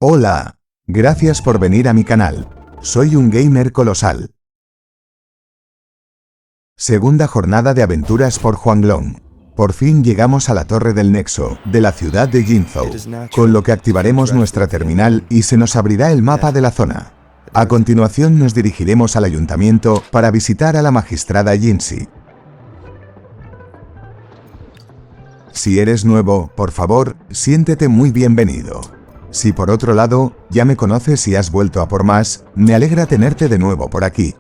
Hola, gracias por venir a mi canal. Soy un gamer colosal. Segunda jornada de aventuras por Juanglong. Por fin llegamos a la torre del Nexo, de la ciudad de Jinzhou, con lo que activaremos nuestra terminal y se nos abrirá el mapa de la zona. A continuación nos dirigiremos al ayuntamiento para visitar a la magistrada Jinzhou. Si eres nuevo, por favor, siéntete muy bienvenido. Si por otro lado, ya me conoces y has vuelto a por más, me alegra tenerte de nuevo por aquí.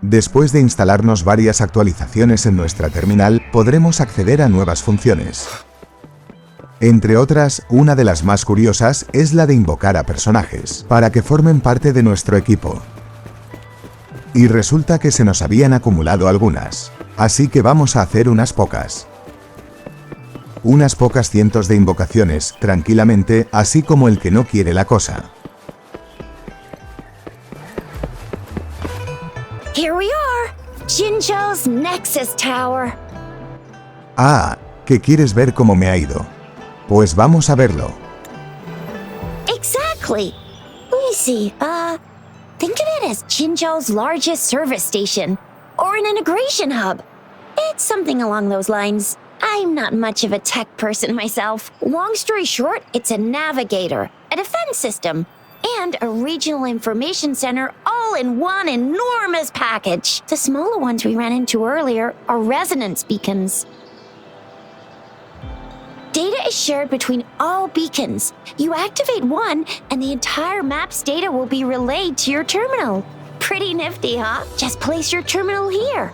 Después de instalarnos varias actualizaciones en nuestra terminal, podremos acceder a nuevas funciones. Entre otras, una de las más curiosas es la de invocar a personajes, para que formen parte de nuestro equipo. Y resulta que se nos habían acumulado algunas, así que vamos a hacer unas pocas cientos de invocaciones, tranquilamente, así como el que no quiere la cosa. Here we are, Jinzhou's Nexus Tower. Ah, ¿que quieres ver cómo me ha ido? Pues vamos a verlo. Exactly. Let me see. Think of it as Jinzhou's largest service station, or an integration hub. It's something along those lines. I'm not much of a tech person myself. Long story short, it's a navigator, a defense system, and a regional information center all in one enormous package. The smaller ones we ran into earlier are resonance beacons. Data is shared between all beacons. You activate one, and the entire map's data will be relayed to your terminal. Pretty nifty, huh? Just place your terminal here.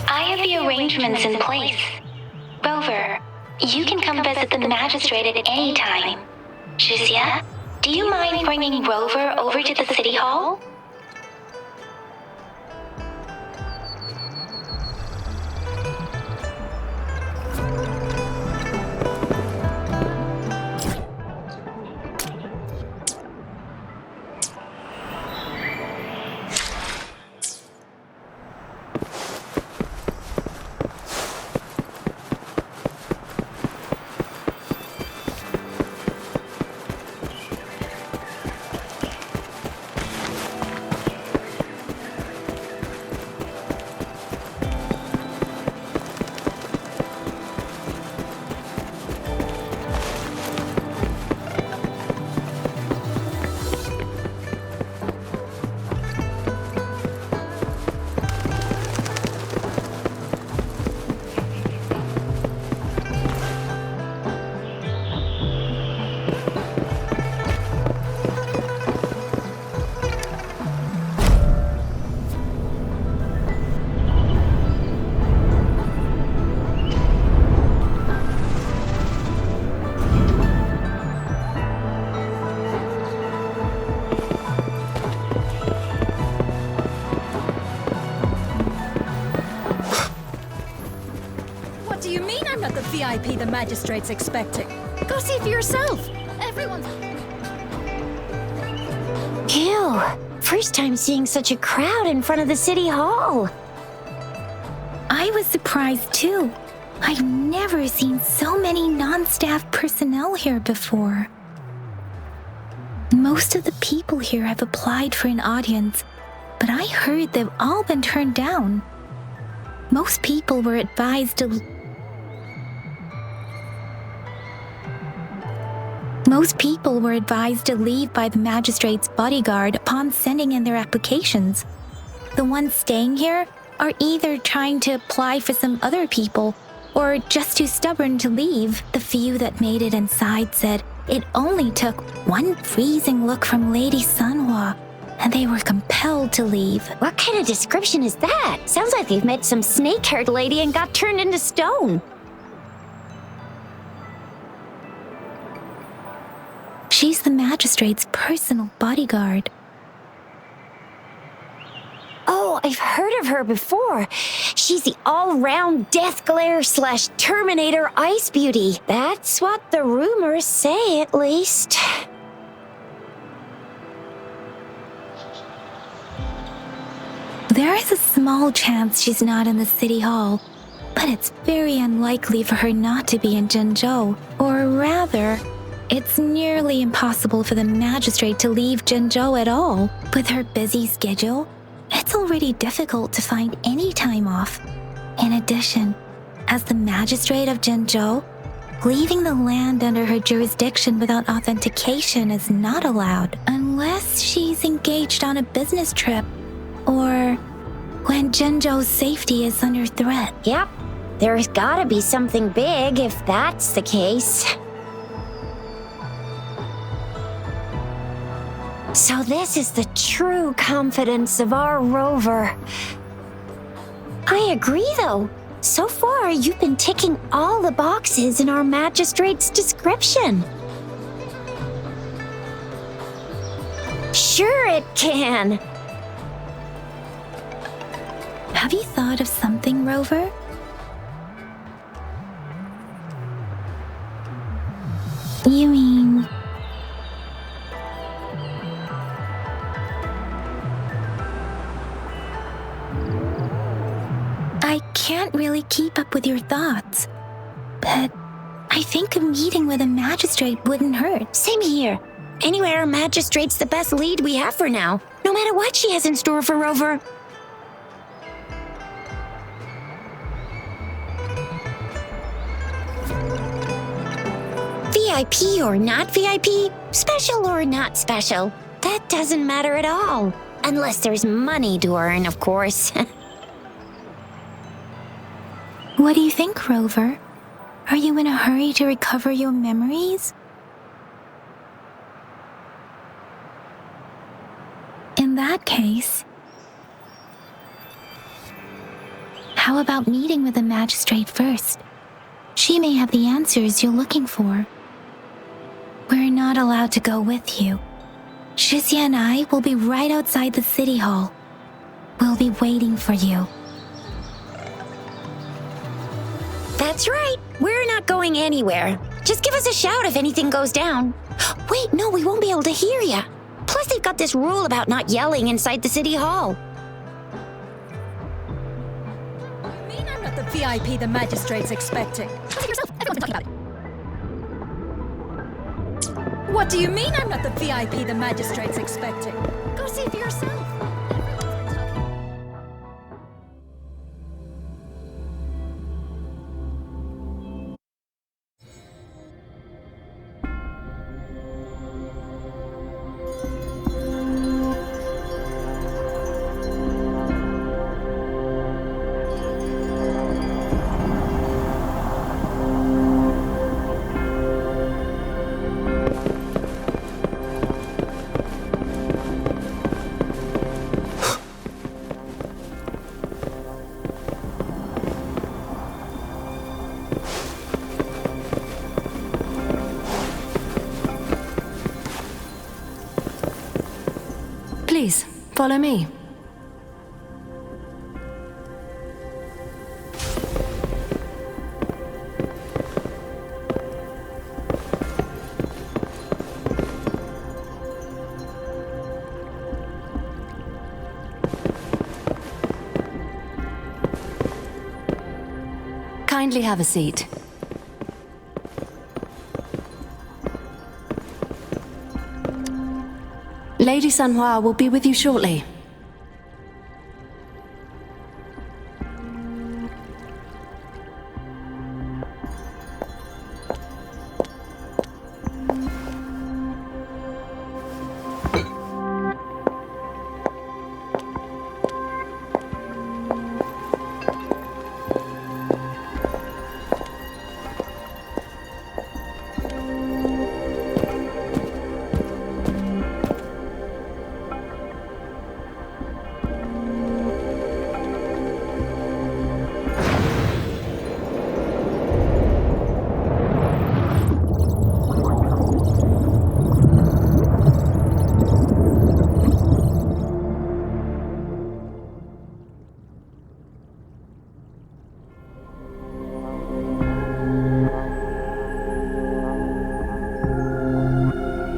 I have the arrangements in place. Rover, you can come visit the magistrate at any time. Shizia, do you mind bringing Rover over to the city hall? What do you mean I'm not the VIP the magistrate's expecting? Go see for yourself. Everyone's... Ew, first time seeing such a crowd in front of the city hall. I was surprised too. I've never seen so many non-staff personnel here before. Most of the people here have applied for an audience, but I heard they've all been turned down. Most people were advised to leave by the magistrate's bodyguard upon sending in their applications. The ones staying here are either trying to apply for some other people or just too stubborn to leave. The few that made it inside said it only took one freezing look from Lady Sanhua, and they were compelled to leave. What kind of description is that? Sounds like they've met some snake-haired lady and got turned into stone. She's the magistrate's personal bodyguard. Oh, I've heard of her before. She's the all-round death glare / Terminator ice beauty. That's what the rumors say, at least. There is a small chance she's not in the city hall, but it's very unlikely for her not to be in Jinzhou. Or rather, it's nearly impossible for the magistrate to leave Jinzhou at all. With her busy schedule, it's already difficult to find any time off. In addition, as the magistrate of Jinzhou, leaving the land under her jurisdiction without authentication is not allowed unless she's engaged on a business trip or when Jinzhou's safety is under threat. Yep, there's gotta be something big if that's the case. So this is the true confidence of our rover. I agree, though. So far, you've been ticking all the boxes in our magistrate's description. Sure it can. Have you thought of something, Rover? You mean... I can't really keep up with your thoughts, but I think a meeting with a magistrate wouldn't hurt. Same here. Anyway, our magistrate's the best lead we have for now, no matter what she has in store for Rover. VIP or not VIP, special or not special, that doesn't matter at all. Unless there's money to earn, of course. What do you think, Rover? Are you in a hurry to recover your memories? In that case, how about meeting with the magistrate first? She may have the answers you're looking for. We're not allowed to go with you. Shizia and I will be right outside the city hall. We'll be waiting for you. That's right. We're not going anywhere. Just give us a shout if anything goes down. Wait, no, we won't be able to hear ya. Plus, they've got this rule about not yelling inside the city hall. I mean, I'm not the VIP the magistrate's expecting. Look at yourself. Everyone's been talking about it. What do you mean I'm not the VIP the magistrate's expecting? Go see for yourself. Please, follow me. Kindly have a seat. Lady Sanhua will be with you shortly.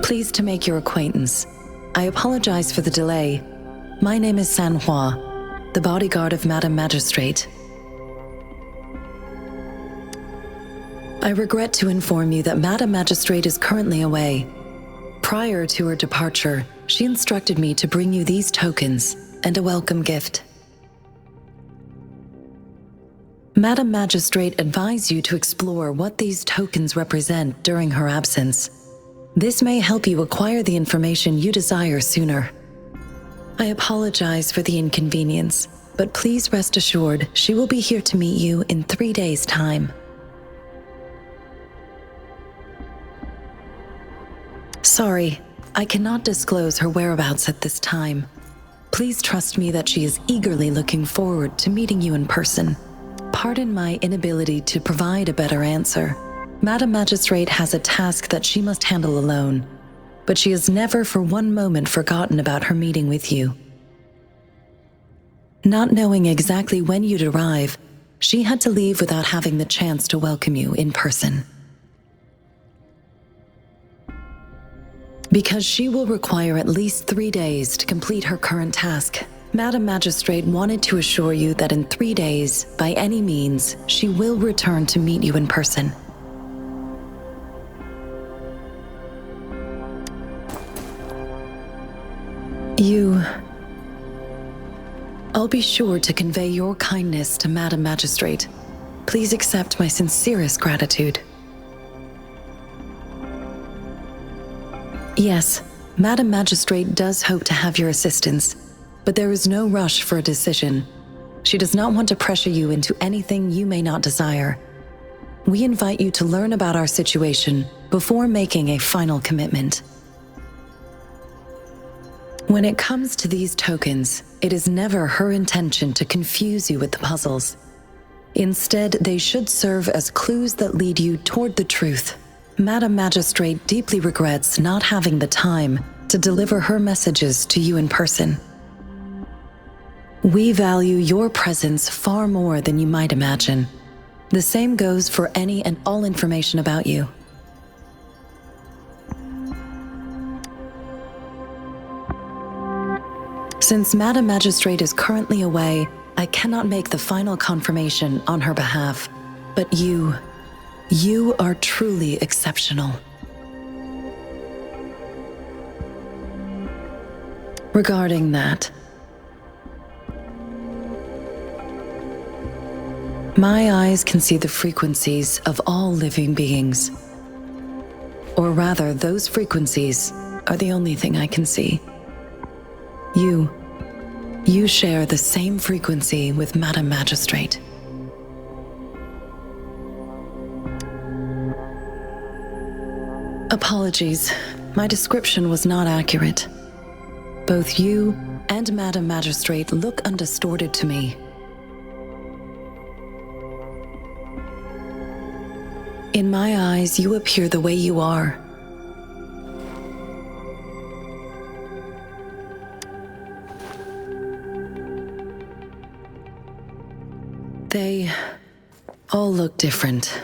Pleased to make your acquaintance. I apologize for the delay. My name is Sanhua, the bodyguard of Madam Magistrate. I regret to inform you that Madam Magistrate is currently away. Prior to her departure, she instructed me to bring you these tokens and a welcome gift. Madam Magistrate advised you to explore what these tokens represent during her absence. This may help you acquire the information you desire sooner. I apologize for the inconvenience, but please rest assured she will be here to meet you in 3 days' time. Sorry, I cannot disclose her whereabouts at this time. Please trust me that she is eagerly looking forward to meeting you in person. Pardon my inability to provide a better answer. Madam Magistrate has a task that she must handle alone, but she has never for one moment forgotten about her meeting with you. Not knowing exactly when you'd arrive, she had to leave without having the chance to welcome you in person. Because she will require at least 3 days to complete her current task, Madam Magistrate wanted to assure you that in 3 days, by any means, she will return to meet you in person. I'll be sure to convey your kindness to Madam Magistrate. Please accept my sincerest gratitude. Yes, Madam Magistrate does hope to have your assistance, but there is no rush for a decision. She does not want to pressure you into anything you may not desire. We invite you to learn about our situation before making a final commitment. When it comes to these tokens, it is never her intention to confuse you with the puzzles. Instead, they should serve as clues that lead you toward the truth. Madam Magistrate deeply regrets not having the time to deliver her messages to you in person. We value your presence far more than you might imagine. The same goes for any and all information about you. Since Madam Magistrate is currently away, I cannot make the final confirmation on her behalf. But you are truly exceptional. Regarding that, my eyes can see the frequencies of all living beings. Or rather, those frequencies are the only thing I can see. You share the same frequency with Madam Magistrate. Apologies, my description was not accurate. Both you and Madam Magistrate look undistorted to me. In my eyes, you appear the way you are. They all look different.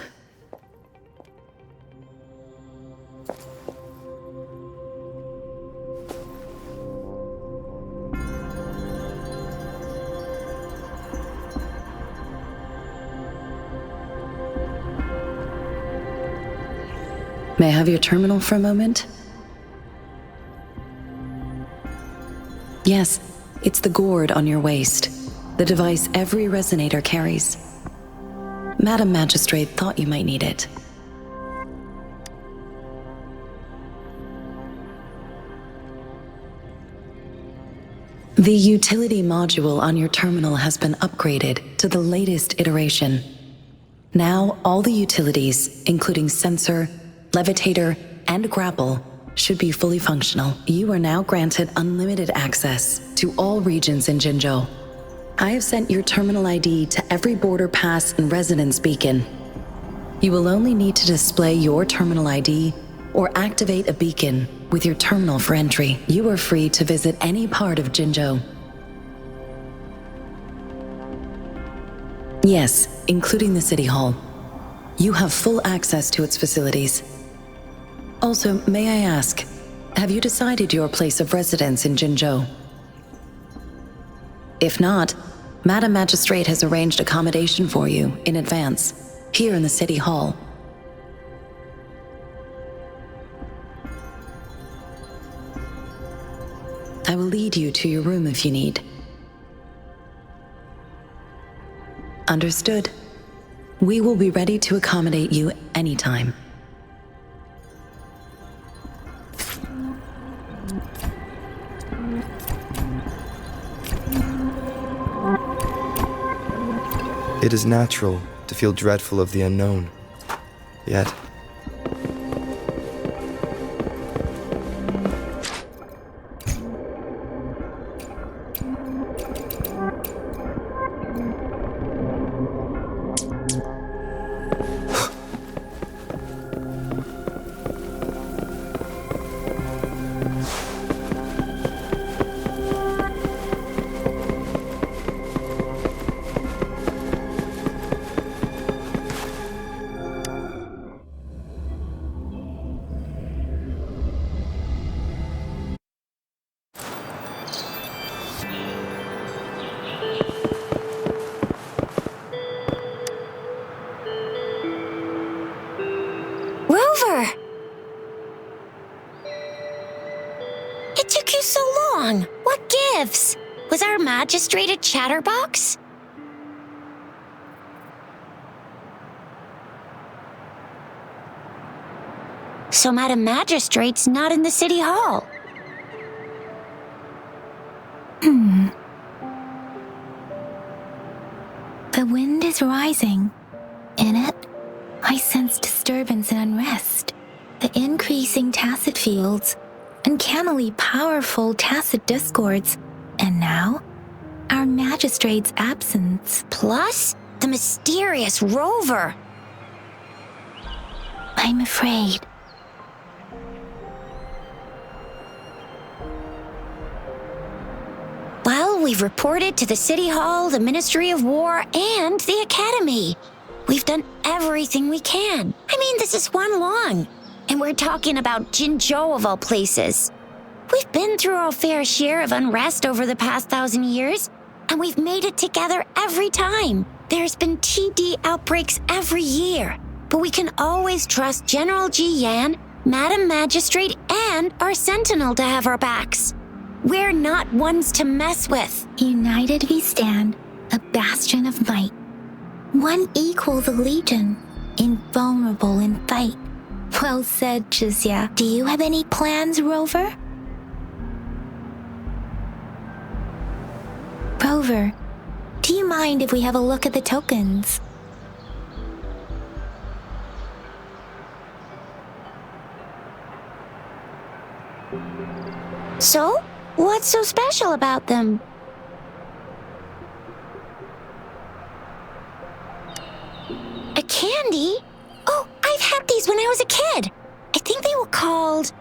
May I have your terminal for a moment? Yes, it's the gourd on your waist, the device every resonator carries. Madam Magistrate thought you might need it. The utility module on your terminal has been upgraded to the latest iteration. Now, all the utilities, including sensor, levitator, and grapple, should be fully functional. You are now granted unlimited access to all regions in Jinzhou. I have sent your terminal ID to every border pass and residence beacon. You will only need to display your terminal ID or activate a beacon with your terminal for entry. You are free to visit any part of Jinzhou. Yes, including the City Hall. You have full access to its facilities. Also, may I ask, have you decided your place of residence in Jinzhou? If not, Madam Magistrate has arranged accommodation for you in advance, here in the City Hall. I will lead you to your room if you need. Understood. We will be ready to accommodate you anytime. It is natural to feel dreadful of the unknown. Yet, Rover! It took you so long. What gives? Was our magistrate a chatterbox? So Madam Magistrate's not in the City Hall. The wind is rising. In it, I sense disturbance and unrest. The increasing tacit fields, uncannily powerful tacit discords, and now, our magistrate's absence. Plus, the mysterious Rover. I'm afraid. Well, we've reported to the City Hall, the Ministry of War, and the Academy. We've done everything we can. I mean, this is Juanglong, and we're talking about Jinzhou of all places. We've been through our fair share of unrest over the past 1,000 years, and we've made it together every time. There's been TD outbreaks every year, but we can always trust General Ji Yan, Madam Magistrate, and our Sentinel to have our backs. We're not ones to mess with. United we stand, a bastion of might. One equals a legion, invulnerable in fight. Well said, Jizya. Do you have any plans, Rover? Rover, do you mind if we have a look at the tokens? So, what's so special about them? A candy? Oh, I've had these when I was a kid. I think they were called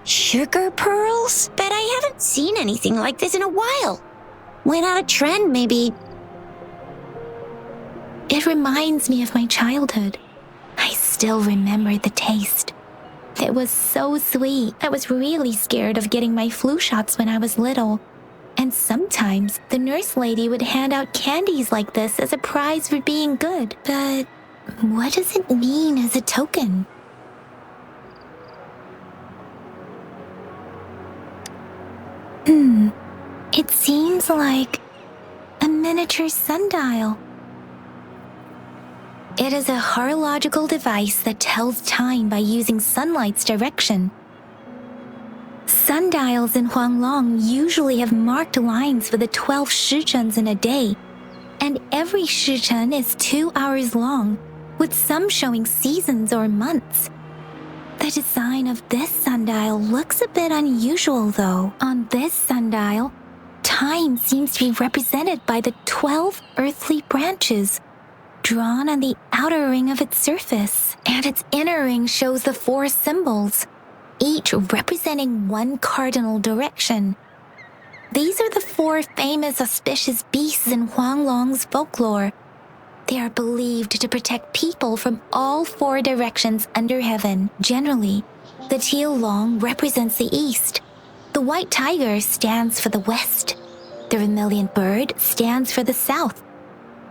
sugar pearls, but I haven't seen anything like this in a while. Went out of trend, maybe. It reminds me of my childhood. I still remember the taste. It was so sweet. I was really scared of getting my flu shots when I was little. And sometimes the nurse lady would hand out candies like this as a prize for being good. But what does it mean as a token? It seems like a miniature sundial. It is a horological device that tells time by using sunlight's direction. Sundials in Juanglong usually have marked lines for the 12 shichens in a day, and every shichen is 2 hours long, with some showing seasons or months. The design of this sundial looks a bit unusual though. On this sundial, time seems to be represented by the 12 earthly branches, drawn on the outer ring of its surface, and its inner ring shows the 4 symbols, each representing one cardinal direction. These are the 4 famous auspicious beasts in Huanglong's folklore. They are believed to protect people from all 4 directions under heaven. Generally, The teal long represents the east. The white tiger stands for the west. The vermilion bird stands for the south.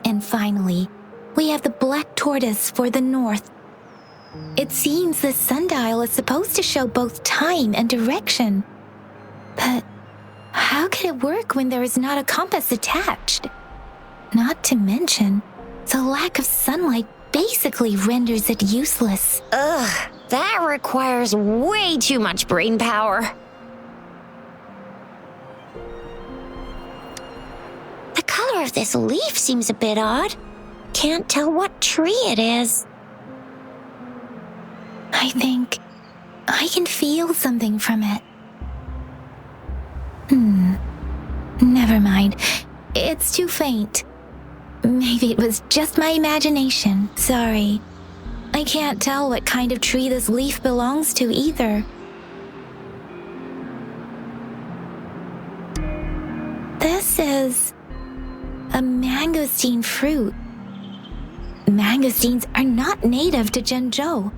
And finally, we have the black tortoise for the north. It seems the sundial is supposed to show both time and direction. But how could it work when there is not a compass attached? Not to mention, the lack of sunlight basically renders it useless. Ugh, that requires way too much brain power. The color of this leaf seems a bit odd. Can't tell what tree it is. I think I can feel something from it. Never mind. It's too faint. Maybe it was just my imagination. Sorry. I can't tell what kind of tree this leaf belongs to either. This is a mangosteen fruit. Mangosteens are not native to Jinzhou.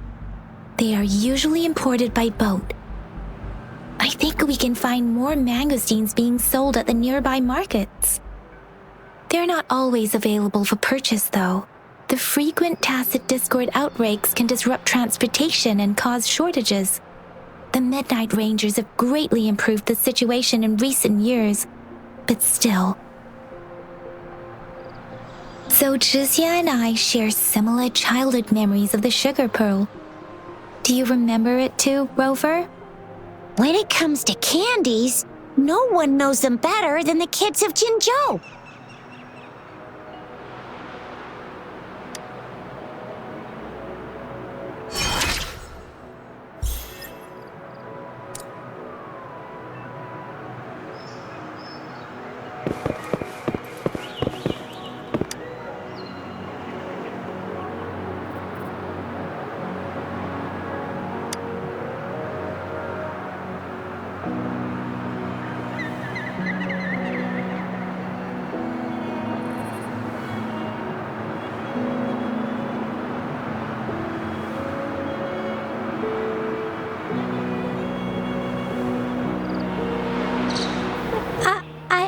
They are usually imported by boat. I think we can find more mangosteens being sold at the nearby markets. They're not always available for purchase, though. The frequent tacit discord outbreaks can disrupt transportation and cause shortages. The Midnight Rangers have greatly improved the situation in recent years, but still. So Zhixia and I share similar childhood memories of the sugar pearl. Do you remember it too, Rover? When it comes to candies, no one knows them better than the kids of Jinzhou.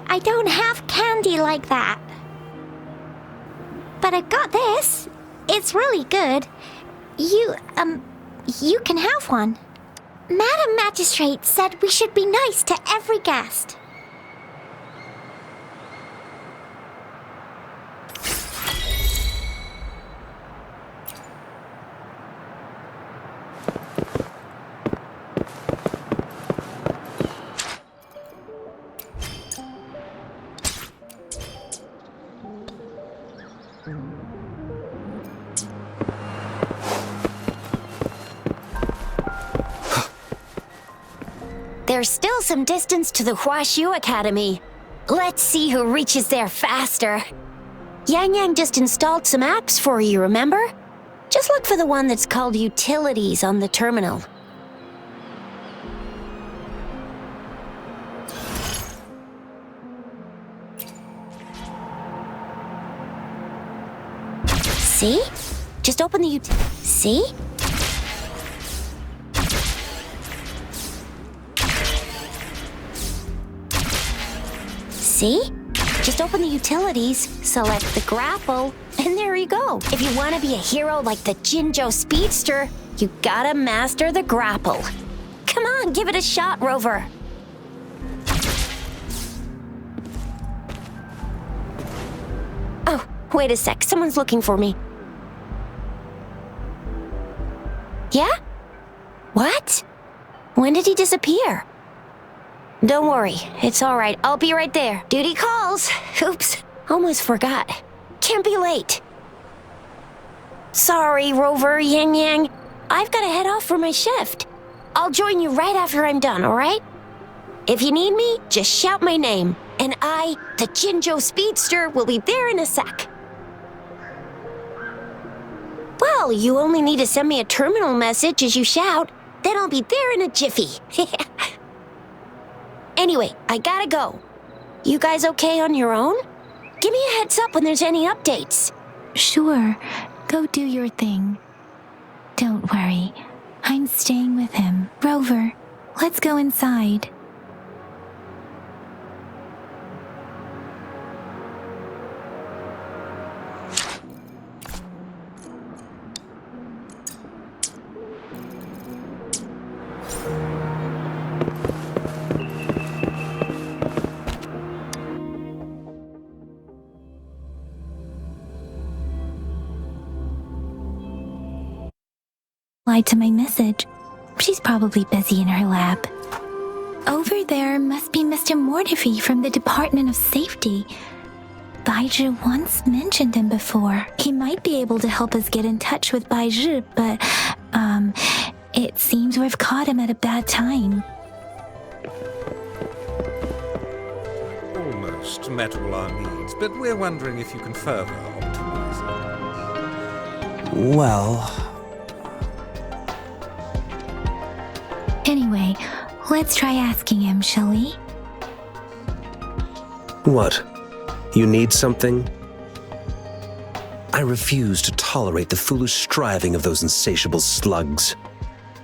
I don't have candy like that. But I've got this. It's really good. You can have one. Madam Magistrate said we should be nice to every guest. There's still some distance to the Huaxiu Academy. Let's see who reaches there faster. Yang Yang just installed some apps for you, remember? Just look for the one that's called Utilities on the terminal. See? Just open the See? See? Just open the utilities, select the grapple, and there you go. If you want to be a hero like the Jinzhou Speedster, you gotta master the grapple. Come on, give it a shot, Rover. Oh, wait a sec. Someone's looking for me. Yeah? What? When did he disappear? Don't worry, it's all right. I'll be right there. Duty calls. Oops, almost forgot. Can't be late. Sorry, Rover, Yang Yang. I've got to head off for my shift. I'll join you right after I'm done, all right? If you need me, just shout my name, and I, the Jinzhou Speedster, will be there in a sec. Well, you only need to send me a terminal message as you shout, then I'll be there in a jiffy. Anyway, I gotta go. You guys okay on your own? Give me a heads up when there's any updates. Sure. Go do your thing. Don't worry. I'm staying with him. Rover, let's go inside. To my message. She's probably busy in her lab. Over there must be Mr. Mortifi from the Department of Safety. Baizhi once mentioned him before. He might be able to help us get in touch with Baizhi, but, it seems we've caught him at a bad time. Almost met all our needs, but we're wondering if you can further optimize it. Well... Anyway, let's try asking him, shall we? What? You need something? I refuse to tolerate the foolish striving of those insatiable slugs.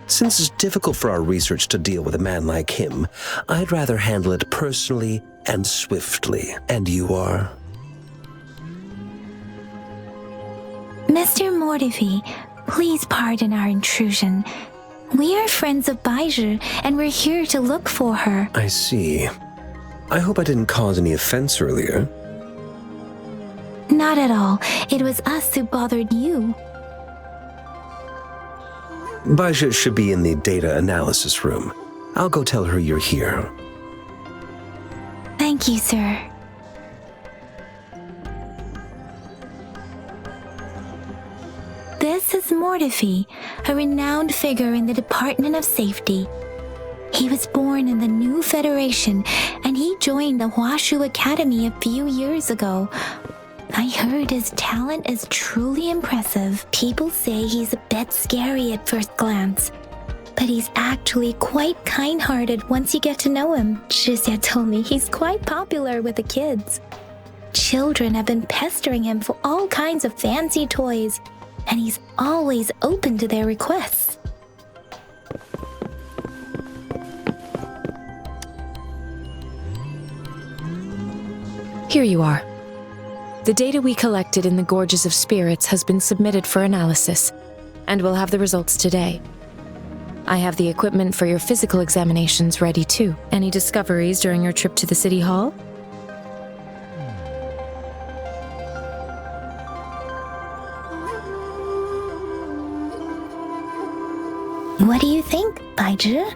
Since it's difficult for our research to deal with a man like him, I'd rather handle it personally and swiftly. And you are? Mr. Mortifi, please pardon our intrusion. We are friends of Baizhi, and we're here to look for her. I see. I hope I didn't cause any offense earlier. Not at all. It was us who bothered you. Baizhi should be in the data analysis room. I'll go tell her you're here. Thank you, sir. This is Mortifi, a renowned figure in the Department of Safety. He was born in the New Federation, and he joined the Huashu Academy a few years ago. I heard his talent is truly impressive. People say he's a bit scary at first glance, but he's actually quite kind-hearted once you get to know him. Shizia told me he's quite popular with the kids. Children have been pestering him for all kinds of fancy toys, and he's always open to their requests. Here you are. The data we collected in the Gorges of Spirits has been submitted for analysis, and we'll have the results today. I have the equipment for your physical examinations ready too. Any discoveries during your trip to the City Hall? What do you think, Baizhi?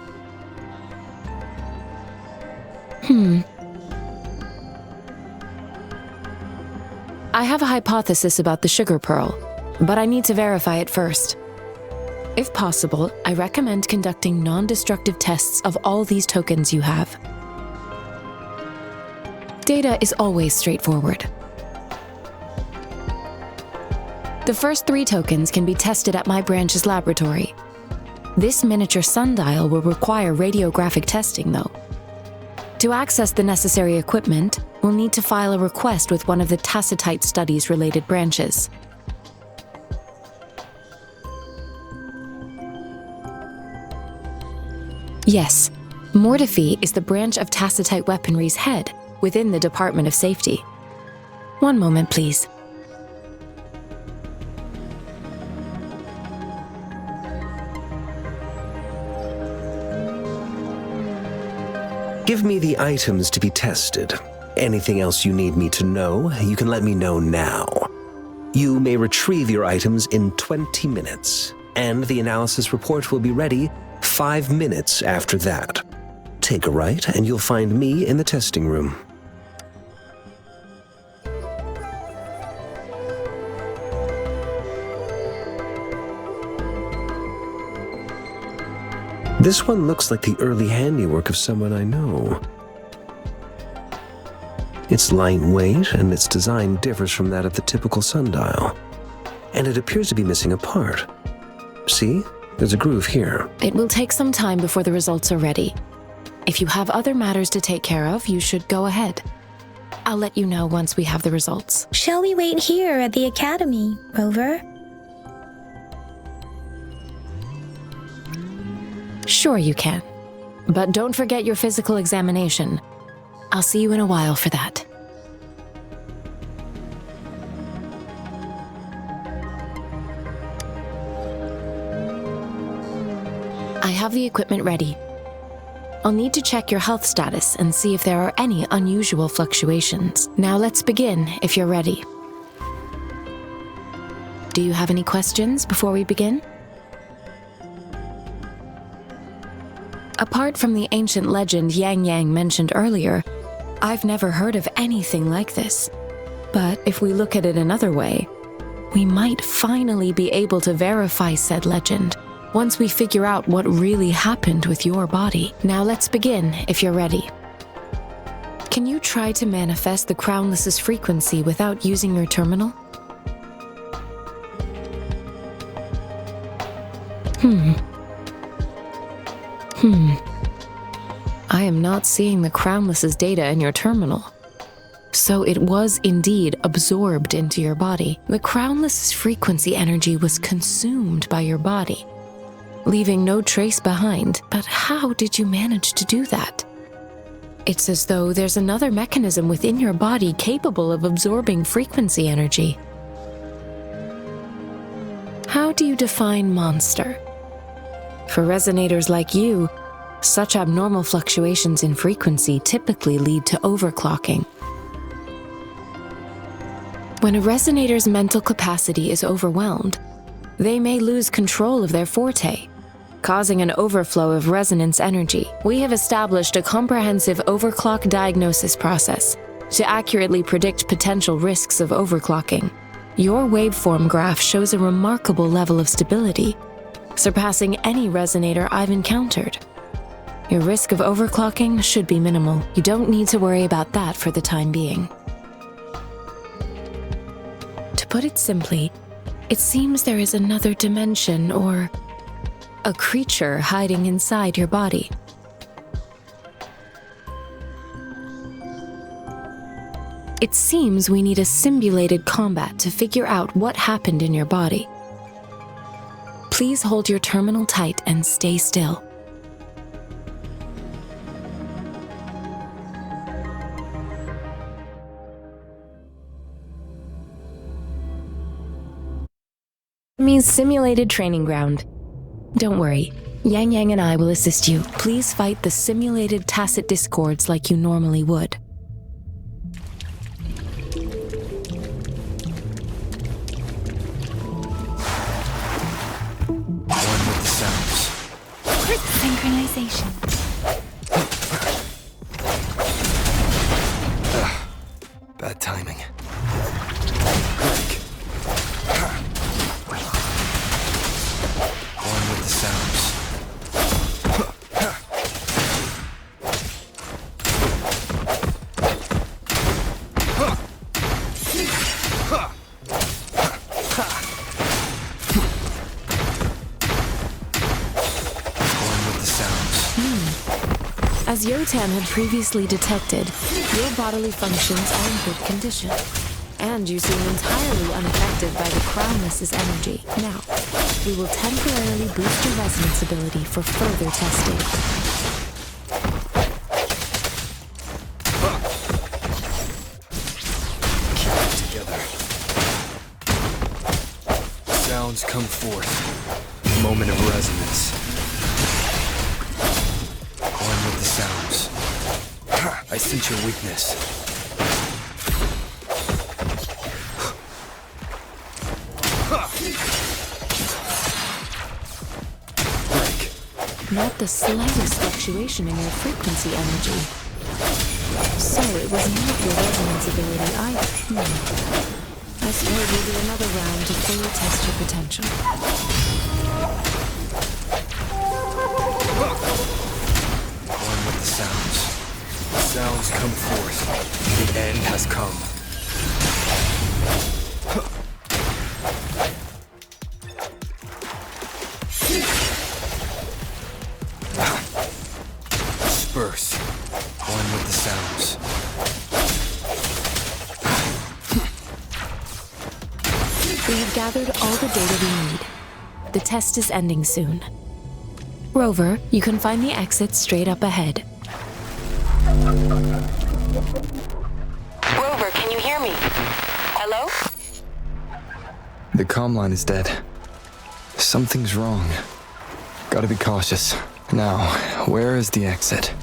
I have a hypothesis about the sugar pearl, but I need to verify it first. If possible, I recommend conducting non-destructive tests of all these tokens you have. Data is always straightforward. The first 3 tokens can be tested at my branch's laboratory. This miniature sundial will require radiographic testing, though. To access the necessary equipment, we'll need to file a request with one of the Tacitite Studies-related branches. Yes, Mortifi is the branch of Tacitite Weaponry's head within the Department of Safety. One moment, please. Give me the items to be tested. Anything else you need me to know, you can let me know now. You may retrieve your items in 20 minutes, and the analysis report will be ready 5 minutes after that. Take a right, and you'll find me in the testing room. This one looks like the early handiwork of someone I know. It's lightweight, and its design differs from that of the typical sundial. And it appears to be missing a part. See? There's a groove here. It will take some time before the results are ready. If you have other matters to take care of, you should go ahead. I'll let you know once we have the results. Shall we wait here at the academy, Rover? Sure you can. But don't forget your physical examination. I'll see you in a while for that. I have the equipment ready. I'll need to check your health status and see if there are any unusual fluctuations. Now let's begin, if you're ready. Do you have any questions before we begin? Apart from the ancient legend Yang Yang mentioned earlier, I've never heard of anything like this. But if we look at it another way, we might finally be able to verify said legend once we figure out what really happened with your body. Now let's begin, if you're ready. Can you try to manifest the Crownless's frequency without using your terminal? I am not seeing the Crownless's data in your terminal. So it was indeed absorbed into your body. The Crownless's frequency energy was consumed by your body, leaving no trace behind. But how did you manage to do that? It's as though there's another mechanism within your body capable of absorbing frequency energy. How do you define monster? For resonators like you, such abnormal fluctuations in frequency typically lead to overclocking. When a resonator's mental capacity is overwhelmed, they may lose control of their forte, causing an overflow of resonance energy. We have established a comprehensive overclock diagnosis process to accurately predict potential risks of overclocking. Your waveform graph shows a remarkable level of stability, surpassing any resonator I've encountered. Your risk of overclocking should be minimal. You don't need to worry about that for the time being. To put it simply, it seems there is another dimension or a creature hiding inside your body. It seems we need a simulated combat to figure out what happened in your body. Please hold your terminal tight and stay still. Means simulated training ground. Don't worry, Yang Yang and I will assist you. Please fight the simulated tacit discords like you normally would. One with the sounds. Synchronization. Bad timing. One with the sounds. As Yotan had previously detected, your bodily functions are in good condition, and you seem entirely unaffected by the Crownless's energy. Now, we will temporarily boost your resonance ability for further testing. Keep it together. Sounds come forth. Moment of resonance. With the sounds. I sense your weakness. Break. Not the slightest fluctuation in your frequency energy. So it was not your resonance ability either. I suppose we'll do another round to fully test your potential. The sounds come forth. The end has come. Disperse. One with the sounds. We have gathered all the data we need. The test is ending soon. Rover, you can find the exit straight up ahead. Rover, can you hear me? Hello? The comm line is dead. Something's wrong. Gotta be cautious. Now, where is the exit?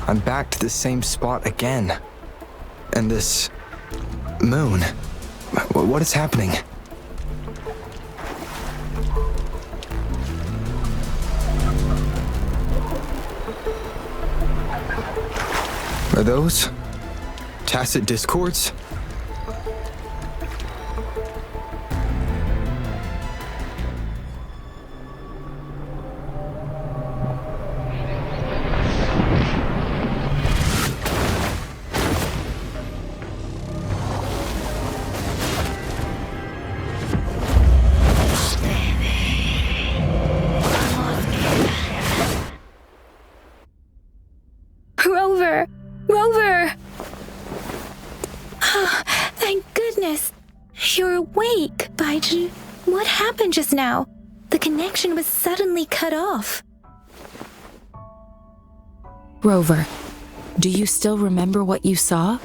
I'm back to the same spot again. And this moon. What is happening? Are those tacit discords? Rover! Rover! Oh, thank goodness. You're awake, Baiju. What happened just now? The connection was suddenly cut off. Rover, do you still remember what you saw?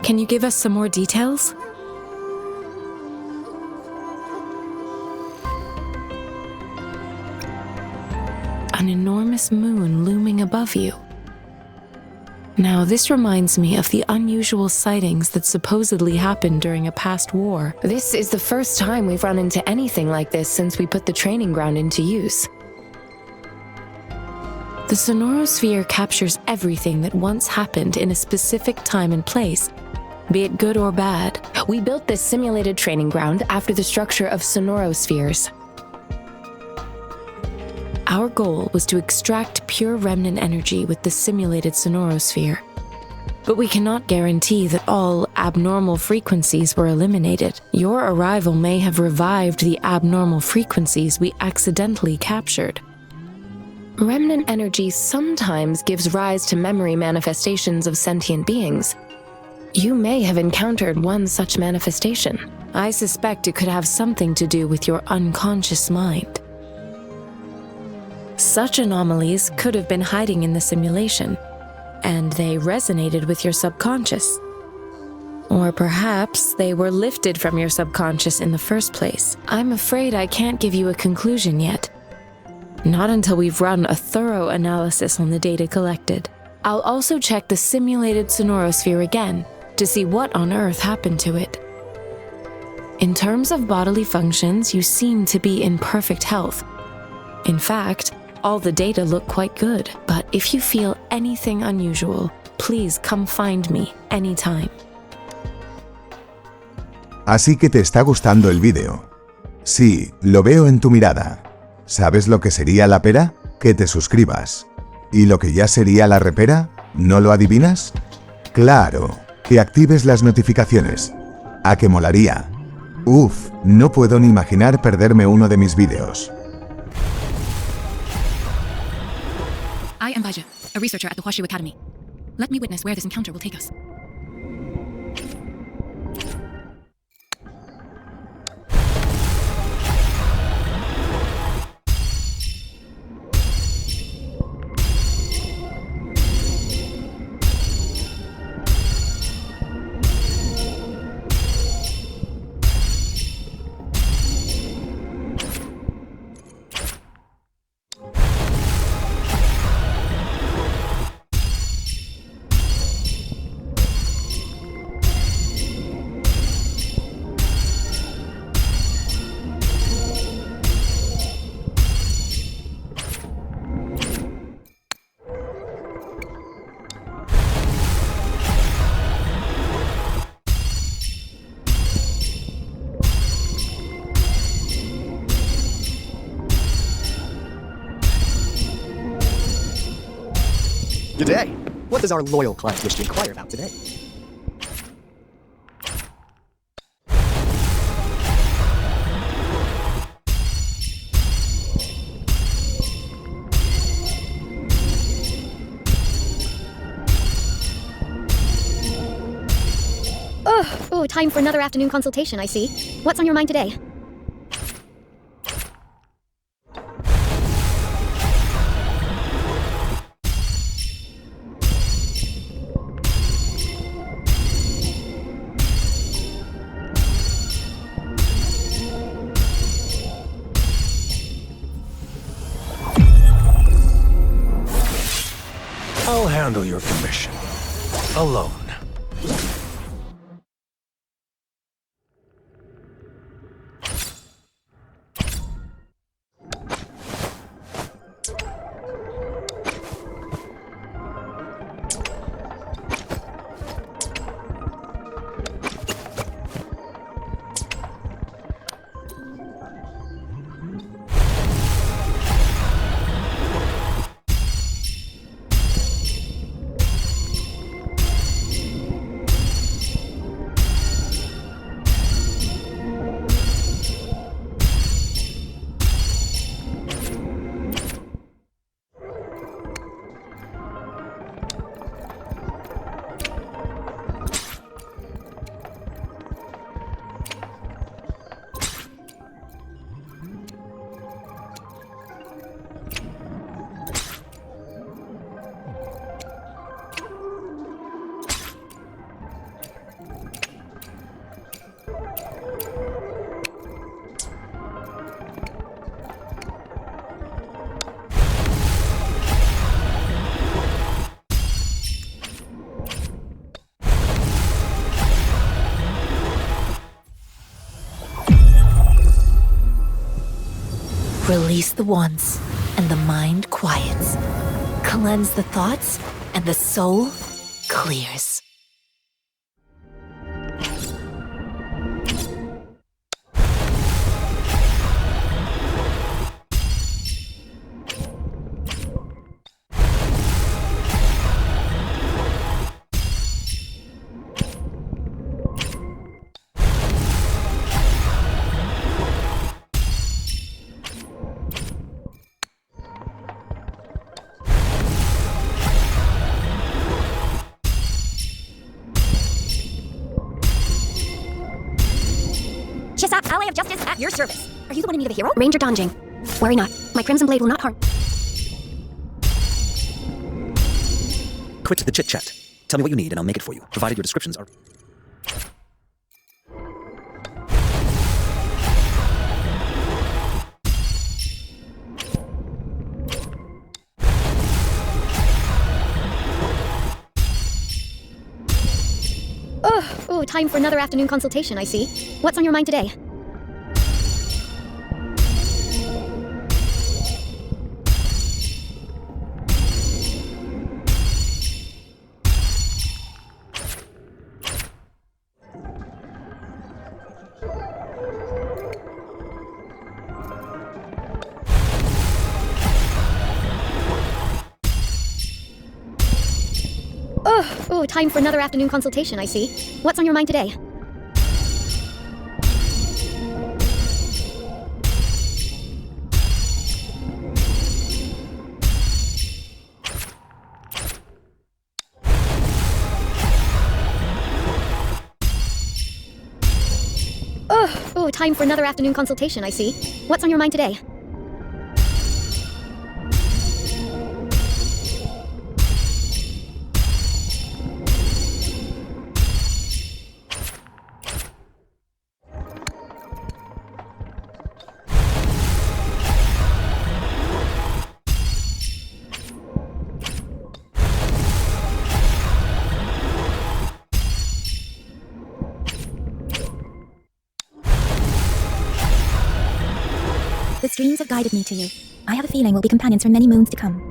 Can you give us some more details? An enormous moon looming above you. Now, this reminds me of the unusual sightings that supposedly happened during a past war. This is the first time we've run into anything like this since we put the training ground into use. The sonorosphere captures everything that once happened in a specific time and place, be it good or bad. We built this simulated training ground after the structure of sonorospheres. Our goal was to extract pure remnant energy with the simulated sonorosphere. But we cannot guarantee that all abnormal frequencies were eliminated. Your arrival may have revived the abnormal frequencies we accidentally captured. Remnant energy sometimes gives rise to memory manifestations of sentient beings. You may have encountered one such manifestation. I suspect it could have something to do with your unconscious mind. Such anomalies could have been hiding in the simulation, and they resonated with your subconscious. Or perhaps they were lifted from your subconscious in the first place. I'm afraid I can't give you a conclusion yet. Not until we've run a thorough analysis on the data collected. I'll also check the simulated sonorosphere again to see what on earth happened to it. In terms of bodily functions, you seem to be in perfect health. In fact, all the data look quite good, but if you feel anything unusual, please come find me anytime. Así que te está gustando el vídeo. Sí, lo veo en tu mirada. ¿Sabes lo que sería la pera? Que te suscribas. ¿Y lo que ya sería la repera? ¿No lo adivinas? ¡Claro! Que actives las notificaciones. ¿A que molaría? Uf, no puedo ni imaginar perderme uno de mis vídeos. I am Baiju, a researcher at the Huashu Academy. Let me witness where this encounter will take us. Good day. What does our loyal client wish to inquire about today? time for another afternoon consultation, I see. What's on your mind today? I'll handle your commission. Alone. Release the wands, and the mind quiets. Cleanse the thoughts, and the soul clears. Ally of Justice at your service. Are you the one in need of a hero? Ranger Donjing. Worry not. My Crimson Blade will not harm. Quit the chit-chat. Tell me what you need and I'll make it for you, provided your descriptions are... Oh, time for another afternoon consultation, I see. What's on your mind today? Oh, time for another afternoon consultation, I see. What's on your mind today? Oh, time for another afternoon consultation, I see. What's on your mind today? The streams have guided me to you. I have a feeling we'll be companions for many moons to come.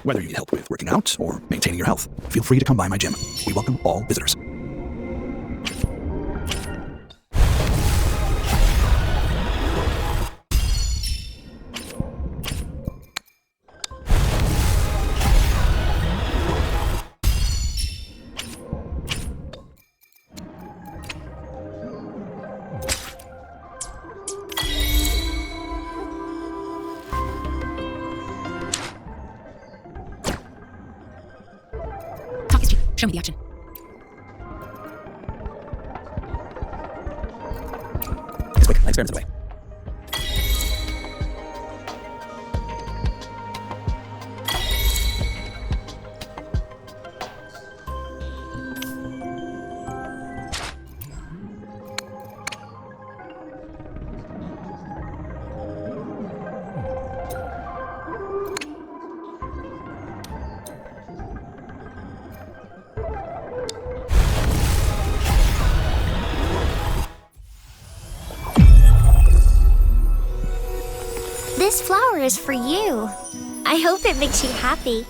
Whether you need help with working out or maintaining your health, feel free to come by my gym. We welcome all visitors. Show me the action. It's quick. I experimented away. This flower is for you. I hope it makes you happy.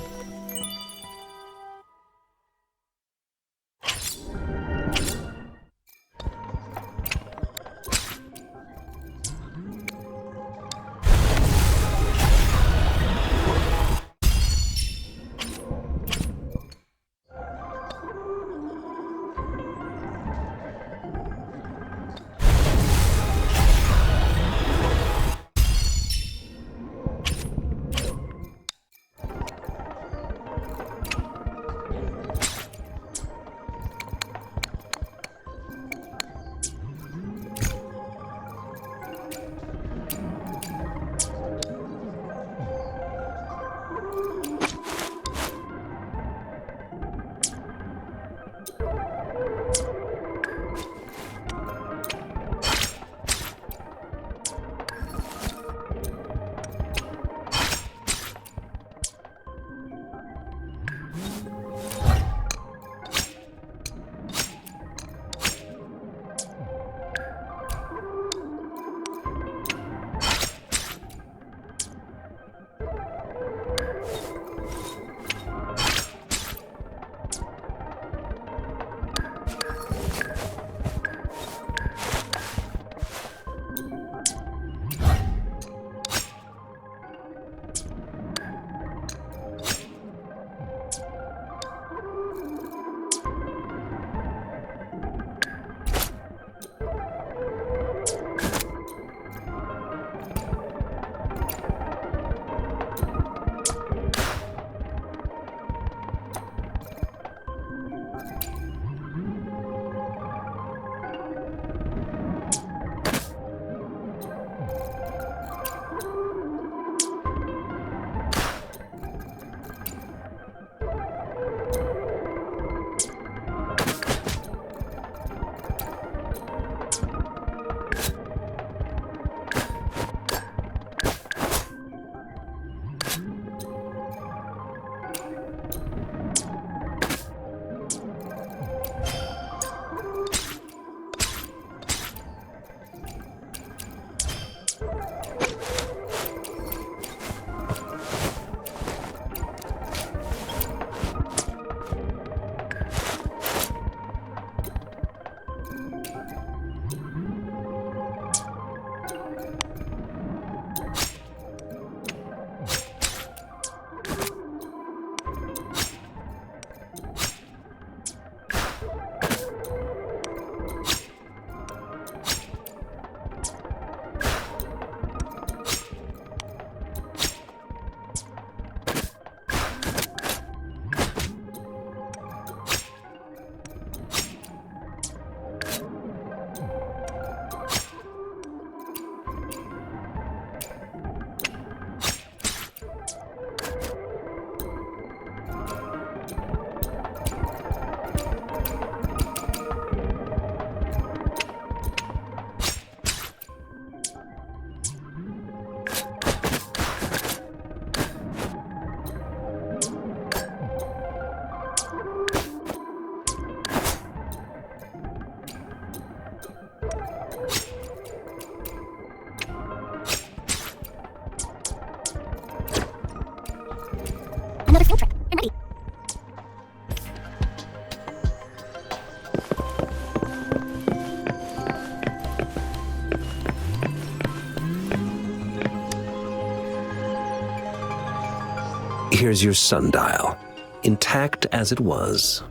Here's your sundial, intact as it was.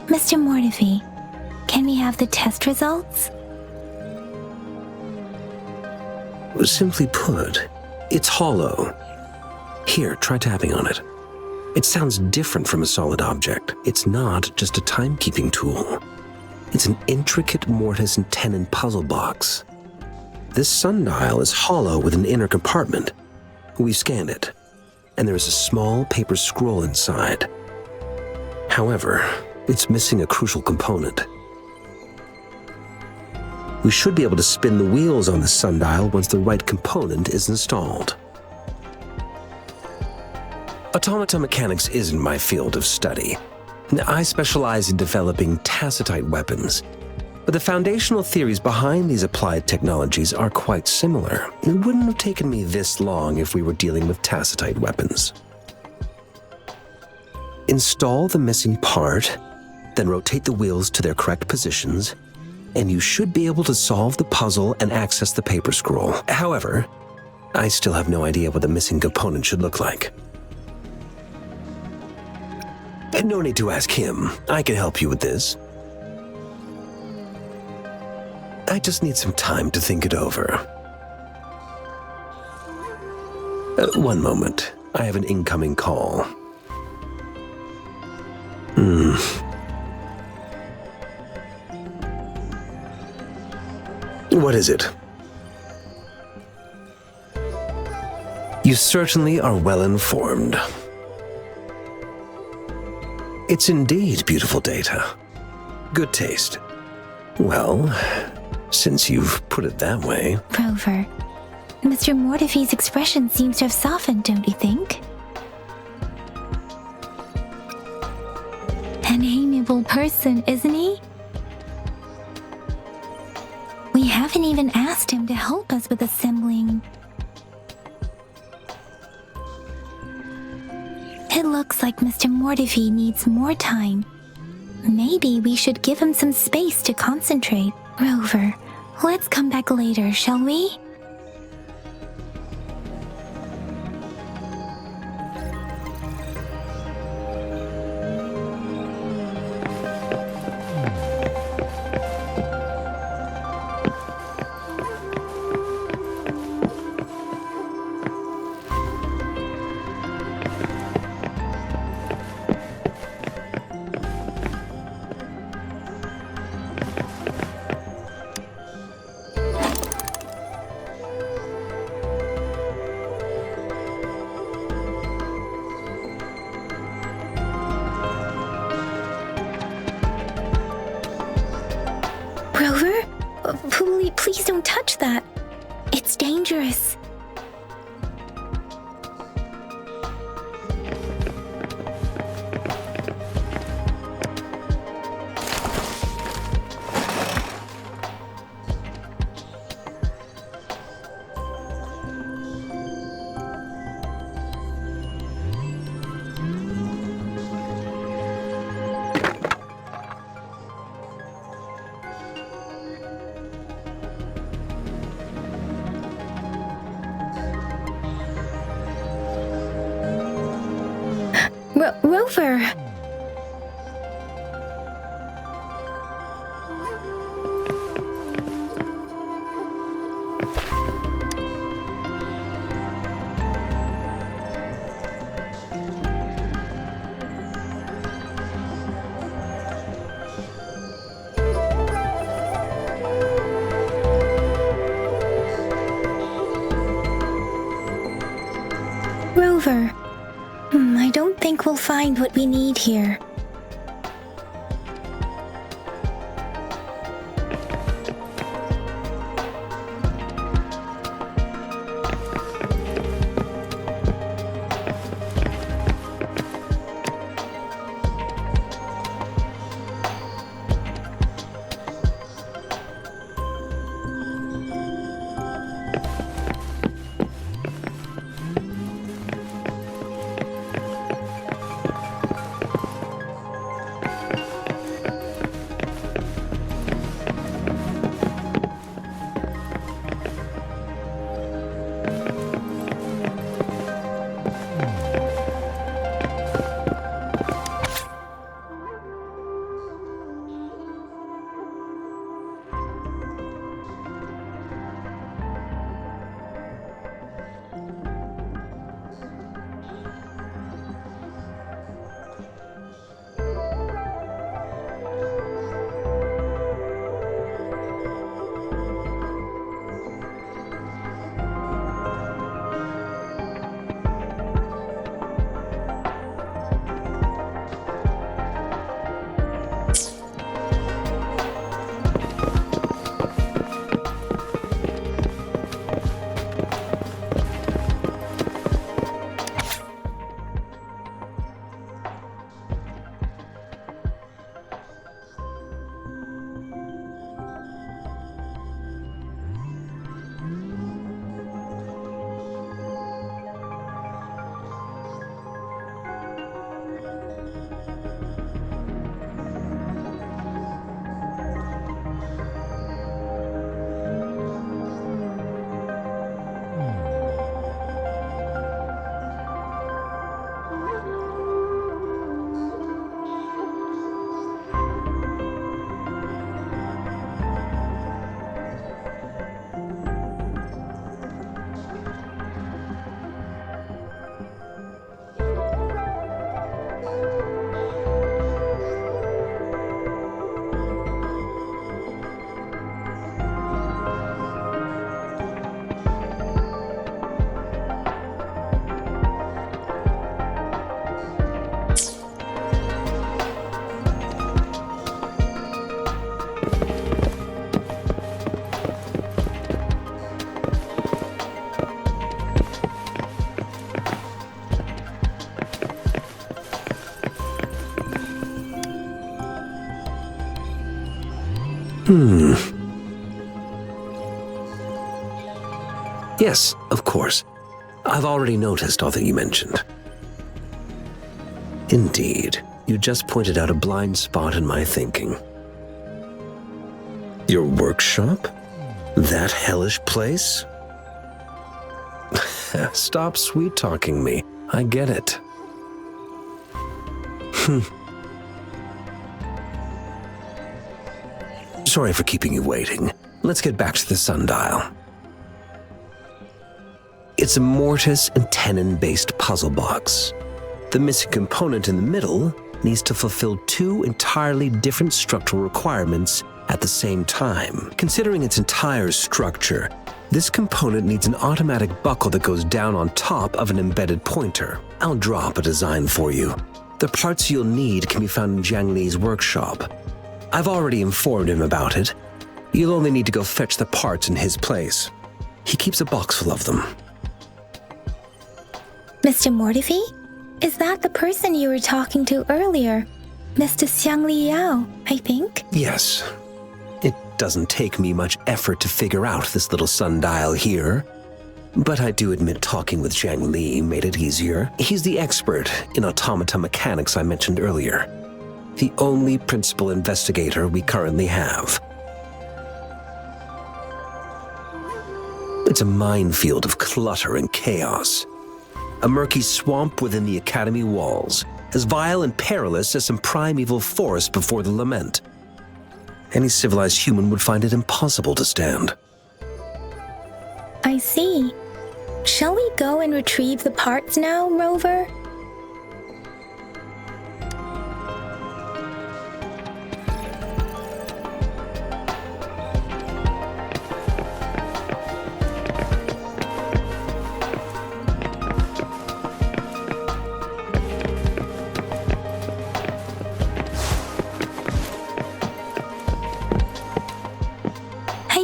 Mr. Mortefi, can we have the test results? Simply put, it's hollow. Here, try tapping on it. It sounds different from a solid object. It's not just a timekeeping tool. It's an intricate mortise and tenon puzzle box. This sundial is hollow with an inner compartment. We scanned it, and there is a small paper scroll inside. However, it's missing a crucial component. We should be able to spin the wheels on the sundial once the right component is installed. Automata mechanics isn't my field of study. I specialize in developing tacitite weapons, but the foundational theories behind these applied technologies are quite similar. It wouldn't have taken me this long if we were dealing with tacitite weapons. Install the missing part, then rotate the wheels to their correct positions, and you should be able to solve the puzzle and access the paper scroll. However, I still have no idea what the missing component should look like. No need to ask him. I can help you with this. I just need some time to think it over. One moment. I have an incoming call. What is it? You certainly are well informed. It's indeed beautiful data. Good taste. Well, since you've put it that way... Rover, Mr. Mortefi's expression seems to have softened, don't you think? An amiable person, isn't he? We haven't even asked him to help us with assembling. It looks like Mr. Mortefi needs more time. Maybe we should give him some space to concentrate. Rover, let's come back later, shall we? Rover? Please don't touch that. It's dangerous. Rover! Rover. I don't think we'll find what we need here. Yes, of course. I've already noticed all that you mentioned. Indeed, you just pointed out a blind spot in my thinking. Your workshop? That hellish place? Stop sweet-talking me. I get it. Sorry for keeping you waiting. Let's get back to the sundial. It's a mortise and tenon-based puzzle box. The missing component in the middle needs to fulfill two entirely different structural requirements at the same time. Considering its entire structure, this component needs an automatic buckle that goes down on top of an embedded pointer. I'll drop a design for you. The parts you'll need can be found in Jiang Li's workshop. I've already informed him about it. You'll only need to go fetch the parts in his place. He keeps a box full of them. Mr. Mortifi? Is that the person you were talking to earlier? Mr. Xiang Liao, I think? Yes. It doesn't take me much effort to figure out this little sundial here. But I do admit talking with Jiang Li made it easier. He's the expert in automata mechanics I mentioned earlier. The only principal investigator we currently have. It's a minefield of clutter and chaos. A murky swamp within the academy walls, as vile and perilous as some primeval forest before the lament. Any civilized human would find it impossible to stand. I see. Shall we go and retrieve the parts now, Rover?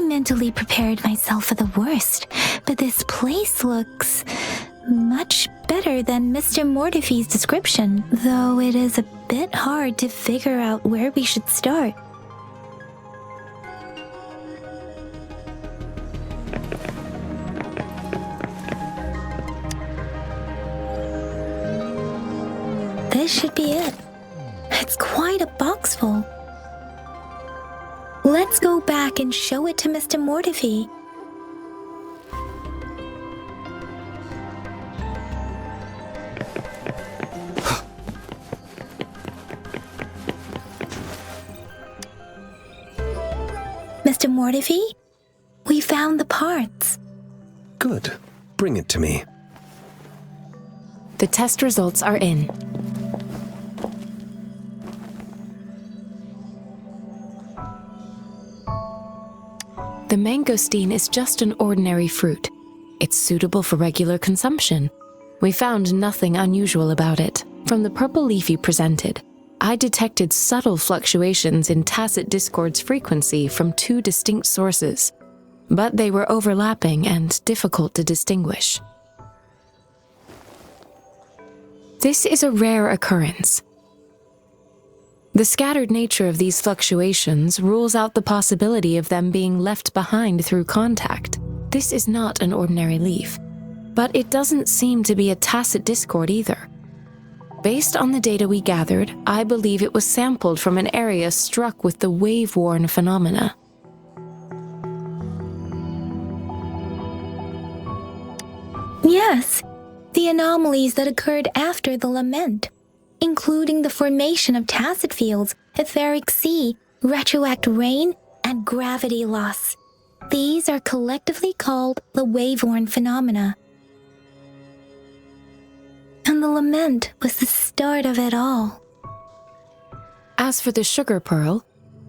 Mentally prepared myself for the worst, but this place looks much better than Mr. Mortifi's description, though it is a bit hard to figure out where we should start. This should be it. It's quite a box full. Let's go back and show it to Mr. Mortifi. Mr. Mortifi, we found the parts. Good. Bring it to me. The test results are in. The mangosteen is just an ordinary fruit. It's suitable for regular consumption. We found nothing unusual about it. From the purple leaf you presented, I detected subtle fluctuations in tacit discord's frequency from two distinct sources, but they were overlapping and difficult to distinguish. This is a rare occurrence. The scattered nature of these fluctuations rules out the possibility of them being left behind through contact. This is not an ordinary leaf, but it doesn't seem to be a tacit discord either. Based on the data we gathered, I believe it was sampled from an area struck with the wave-worn phenomena. Yes, the anomalies that occurred after the lament, including the formation of tacit fields, etheric sea, retroact rain, and gravity loss. These are collectively called the wave-worn phenomena. And the lament was the start of it all. As for the sugar pearl,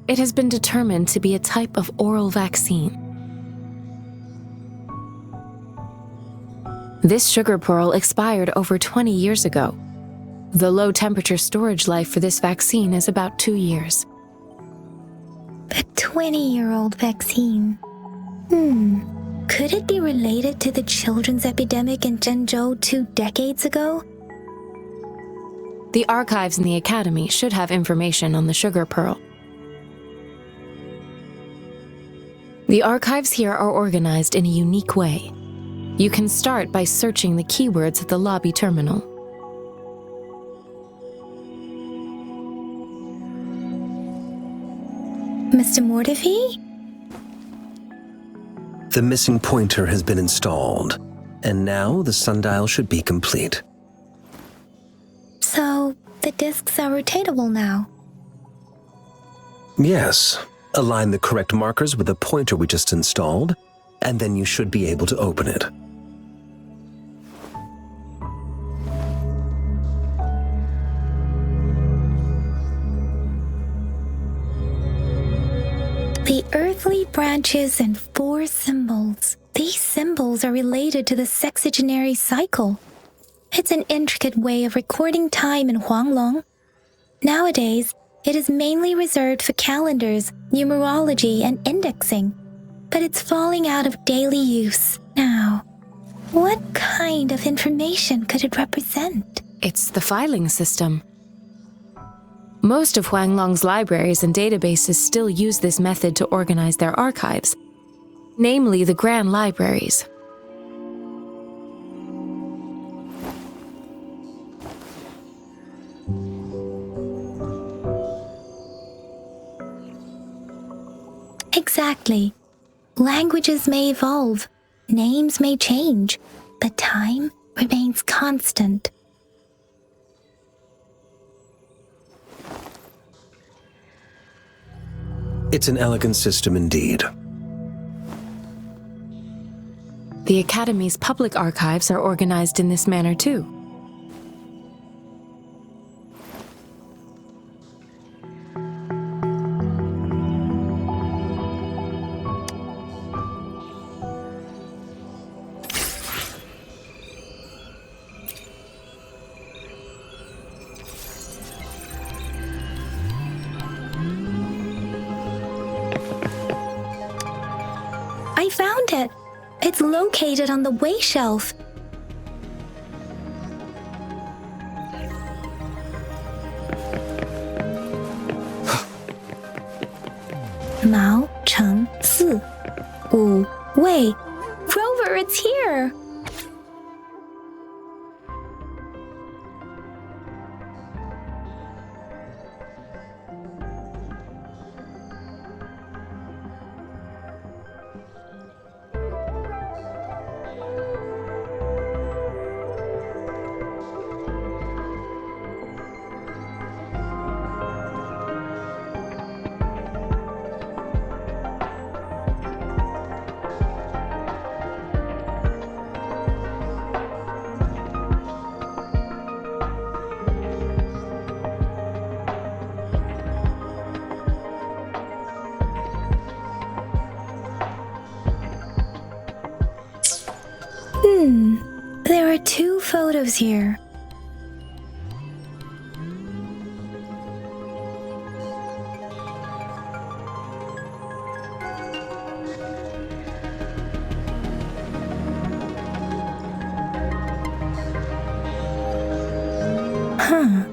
it has been determined to be a type of oral vaccine. This sugar pearl expired over 20 years ago. The low-temperature storage life for this vaccine is about 2 years. A 20-year-old vaccine. Could it be related to the children's epidemic in Jinzhou 2 decades ago? The archives in the academy should have information on the sugar pearl. The archives here are organized in a unique way. You can start by searching the keywords at the lobby terminal. Mr. Mortivy? The missing pointer has been installed, and now the sundial should be complete. So, the discs are rotatable now? Yes. Align the correct markers with the pointer we just installed, and then you should be able to open it. The earthly branches and 4 symbols. These symbols are related to the sexagenary cycle. It's an intricate way of recording time in Juanglong. Nowadays, it is mainly reserved for calendars, numerology, and indexing, but it's falling out of daily use now. What kind of information could it represent? It's the filing system. Most of Huanglong's libraries and databases still use this method to organize their archives, namely the Grand Libraries. Exactly. Languages may evolve, names may change, but time remains constant. It's an elegant system indeed. The Academy's public archives are organized in this manner too. I found it! It's located on the way shelf. Mao Cheng Si Wu Wei. Rover, it's here! There are 2 photos here. Huh.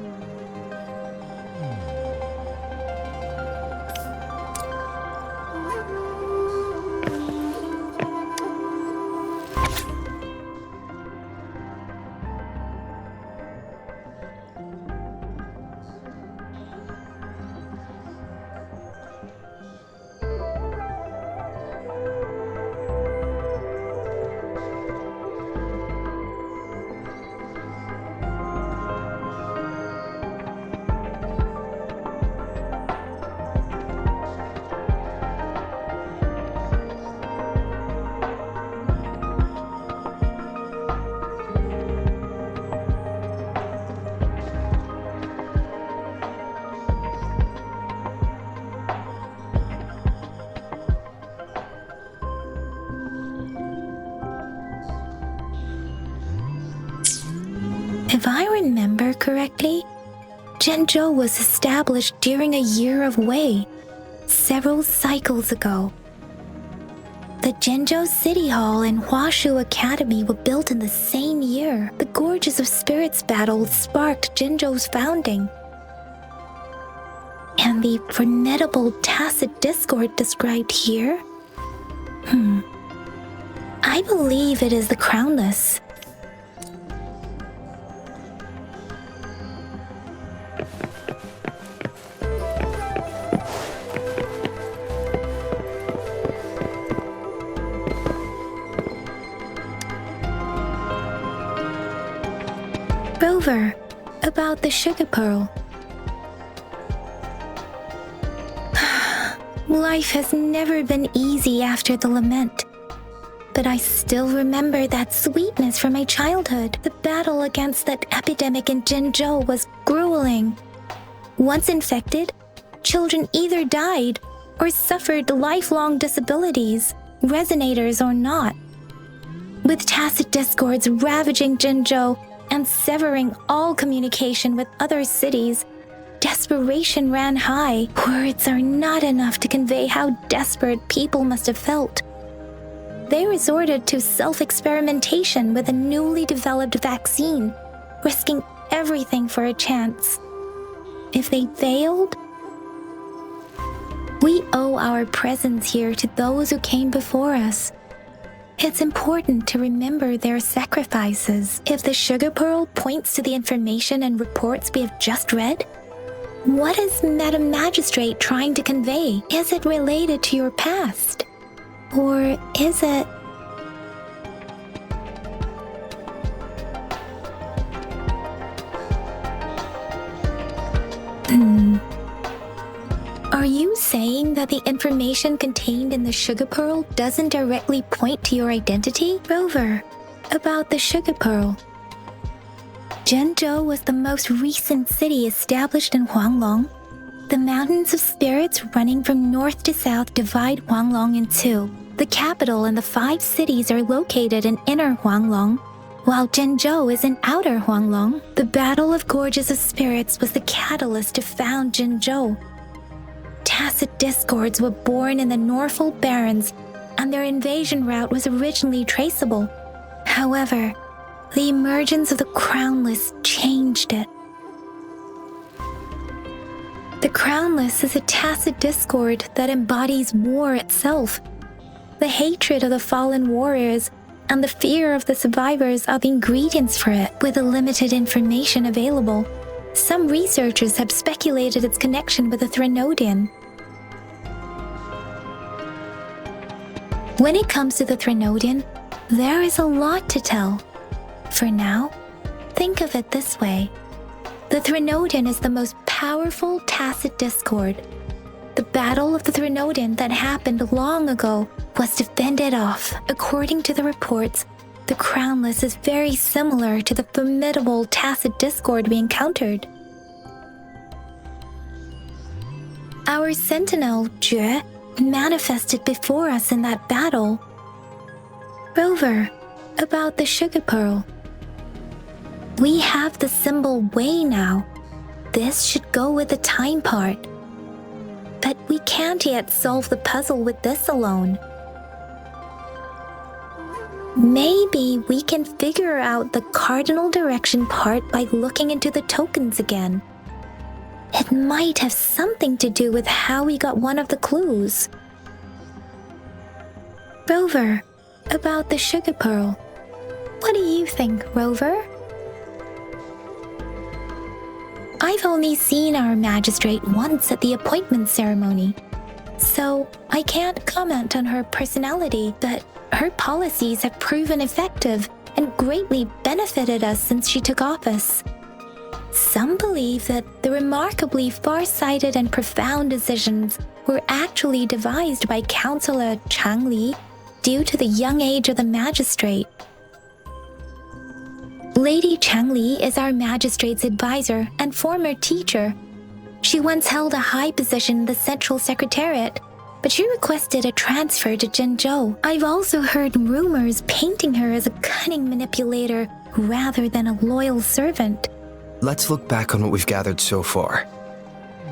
If I remember correctly, Jinzhou was established during a year of Wei, several cycles ago. The Jinzhou City Hall and Huashu Academy were built in the same year. The Gorges of Spirits battle sparked Jinzhou's founding. And the formidable tacit discord described here I believe it is the crownless. Rover, about the sugar pearl. Life has never been easy after the lament. But I still remember that sweetness from my childhood. The battle against that epidemic in Jinzhou was grueling. Once infected, children either died or suffered lifelong disabilities, resonators or not. With tacit discords ravaging Jinzhou and severing all communication with other cities, desperation ran high. Words are not enough to convey how desperate people must have felt. They resorted to self-experimentation with a newly developed vaccine, risking everything for a chance. If they failed, we owe our presence here to those who came before us. It's important to remember their sacrifices. If the sugar pearl points to the information and reports we have just read, what is Madam Magistrate trying to convey? Is it related to your past? Or is it... Are you saying that the information contained in the sugar pearl doesn't directly point to your identity? Rover, about the sugar pearl. Jinzhou was the most recent city established in Juanglong. The mountains of spirits running from north to south divide Juanglong in two. The capital and the 5 cities are located in inner Juanglong, while Jinzhou is in outer Juanglong. The Battle of Gorges of Spirits was the catalyst to found Jinzhou. Tacit discords were born in the Norfolk Barrens, and their invasion route was originally traceable. However, the emergence of the Crownless changed it. The Crownless is a tacit discord that embodies war itself. The hatred of the fallen warriors and the fear of the survivors are the ingredients for it. With the limited information available, some researchers have speculated its connection with the Threnodian. When it comes to the Threnodian, there is a lot to tell. For now, think of it this way. The Threnodian is the most powerful tacit discord. The Battle of the Threnodian that happened long ago was to fend it off. According to the reports, the Crownless is very similar to the formidable tacit discord we encountered. Our sentinel, Jue, manifested before us in that battle. Rover, about the sugar pearl. We have the symbol Wei now. This should go with the time part. But we can't yet solve the puzzle with this alone. Maybe we can figure out the cardinal direction part by looking into the tokens again. It might have something to do with how we got one of the clues. Rover, about the sugar pearl. What do you think, Rover? I've only seen our magistrate once at the appointment ceremony, so I can't comment on her personality, but her policies have proven effective and greatly benefited us since she took office. Some believe that the remarkably far-sighted and profound decisions were actually devised by Councillor Changli due to the young age of the magistrate. Lady Changli is our magistrate's advisor and former teacher. She once held a high position in the Central Secretariat, but she requested a transfer to Jinzhou. I've also heard rumors painting her as a cunning manipulator rather than a loyal servant. Let's look back on what we've gathered so far.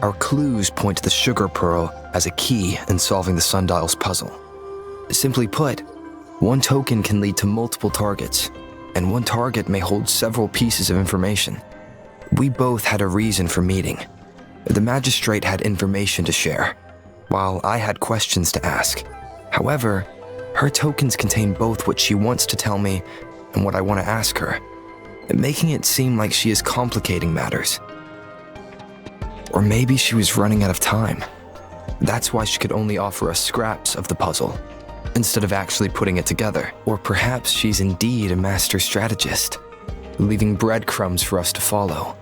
Our clues point to the sugar pearl as a key in solving the sundial's puzzle. Simply put, one token can lead to multiple targets, and one target may hold several pieces of information. We both had a reason for meeting. The magistrate had information to share, while I had questions to ask. However, Her tokens contain both what she wants to tell me and what I want to ask her, making it seem like she is complicating matters. Or maybe she was running out of time. That's why she could only offer us scraps of the puzzle, instead of actually putting it together. Or perhaps she's indeed a master strategist, leaving breadcrumbs for us to follow.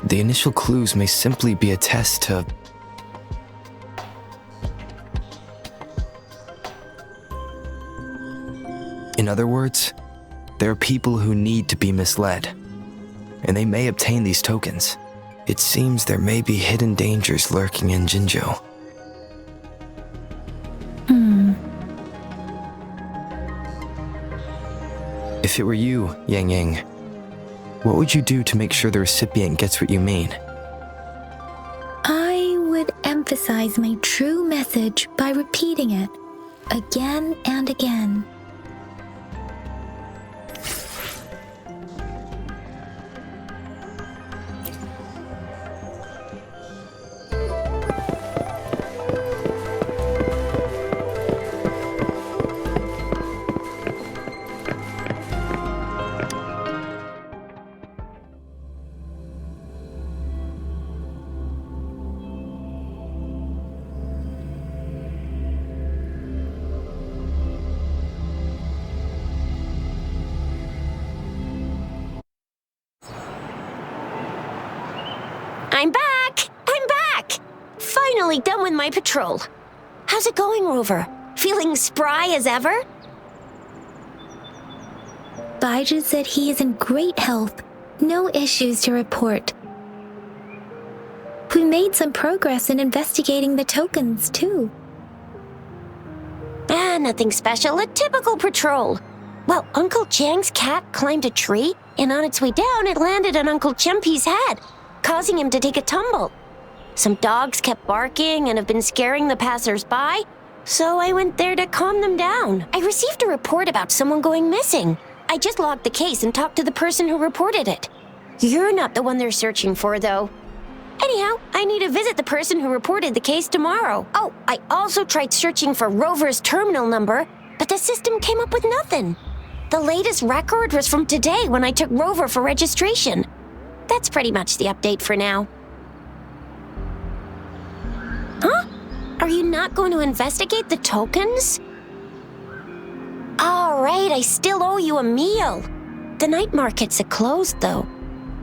The initial clues may simply be a test to... In other words, there are people who need to be misled, and they may obtain these tokens. It seems there may be hidden dangers lurking in Jinzhou. If it were you, Yang Yang, what would you do to make sure the recipient gets what you mean? I would emphasize my true message by repeating it again and again. I'm back! I'm back! Finally done with my patrol. How's it going, Rover? Feeling spry as ever? Baiju said he is in great health. No issues to report. We made some progress in investigating the tokens, too. Nothing special. A typical patrol. Well, Uncle Chang's cat climbed a tree, and on its way down, it landed on Uncle Chempi's head, causing him to take a tumble. Some dogs kept barking and have been scaring the passers-by, so I went there to calm them down. I received a report about someone going missing. I just logged the case and talked to the person who reported it. You're not the one they're searching for, though. Anyhow, I need to visit the person who reported the case tomorrow. Oh, I also tried searching for Rover's terminal number, but the system came up with nothing. The latest record was from today when I took Rover for registration. That's pretty much the update for now. Huh? Are you not going to investigate the tokens? All right, I still owe you a meal. The night markets are closed, though.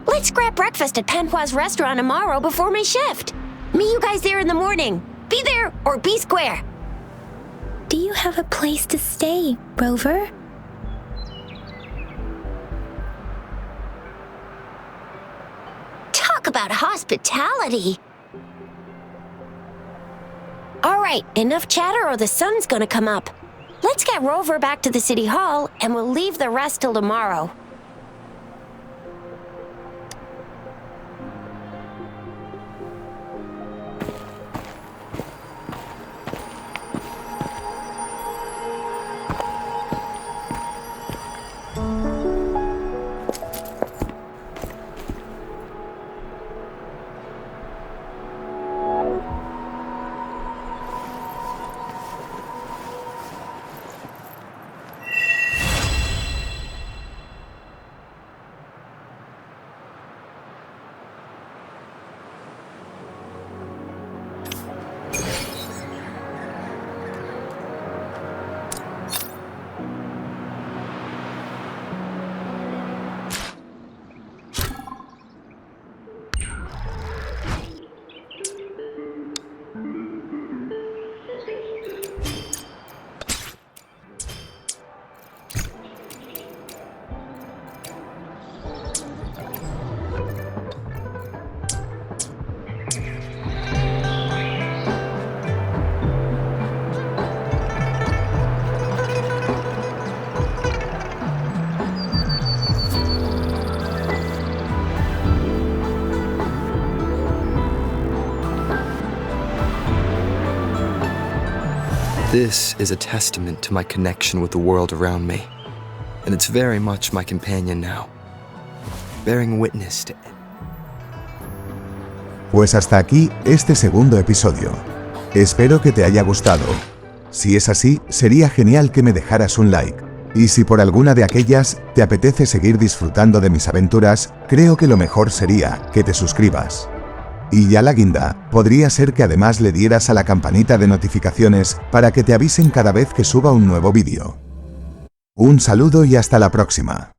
Let's grab breakfast at Panhua's restaurant tomorrow before my shift. Meet you guys there in the morning. Be there or be square. Do you have a place to stay, Rover? Talk about hospitality. All right, enough chatter or the sun's gonna come up. Let's get Rover back to the city hall and we'll leave the rest till tomorrow. This is a testament to my connection with the world around me, and it's very much my companion now, bearing witness to... Pues hasta aquí este segundo episodio. Espero que te haya gustado. Si es así, sería genial que me dejaras un like. Y si por alguna de aquellas te apetece seguir disfrutando de mis aventuras, creo que lo mejor sería que te suscribas. Y ya la guinda, podría ser que además le dieras a la campanita de notificaciones para que te avisen cada vez que suba un nuevo vídeo. Un saludo y hasta la próxima.